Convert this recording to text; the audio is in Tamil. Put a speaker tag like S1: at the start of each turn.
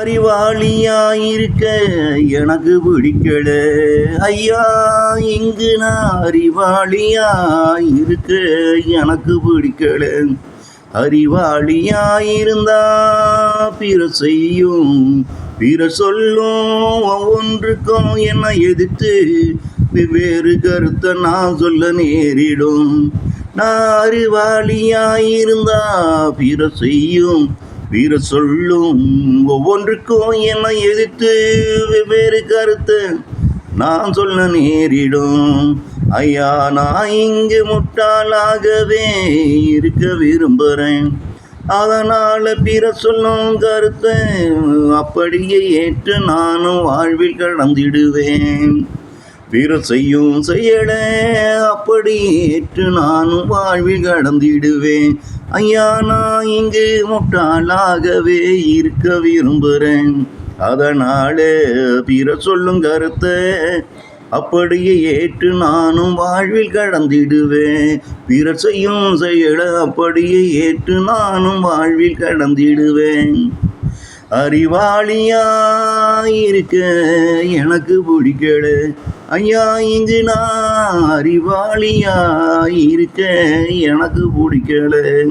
S1: அறிவாளியாயிருக்க எனக்கு பிடிக்கல ஐயா. இங்கு நான் அறிவாளியாயிருக்க எனக்கு பிடிக்கல. அறிவாளியாயிருந்தா பிற செய்யும் பிற சொல்லும் ஒவ்வொன்றுக்கும் என்னை எதிர்த்து வெவ்வேறு கருத்தை நான் சொல்ல நேரிடும். நான் அறிவாளியாயிருந்தா பிற செய்யும் பிற சொல்லும் ஒவ்வொன்றுக்கும் என்னை எதிர்த்து வெவ்வேறு கருத்து நான் சொல்ல நேரிடும். ஐயா, நான் இங்கு முட்டாளாகவே இருக்க விரும்புகிறேன். அதனால் பிற சொல்லும் கருத்தை அப்படியே ஏற்று நானும் வாழ்வில் கடந்திடுவேன். பிற செய்யும் செயல அப்படி ஏற்று நானும் வாழ்வில் கடந்திடுவேன். ஐயா, நான் இங்கு முட்டாளாகவே இருக்க விரும்புகிறேன். அதனால பிற சொல்லும் கருத்தை அப்படியே ஏற்று நானும் வாழ்வில் கடந்திடுவேன். பிற செய்யும் செயல அப்படியே ஏற்று நானும் வாழ்வில் கடந்திடுவேன். அறிவாளியாயிருக்க எனக்கு பிடிக்கல ஐயா. இங்கு நான் அறிவாளியாயிருக்க எனக்கு பிடிக்கல.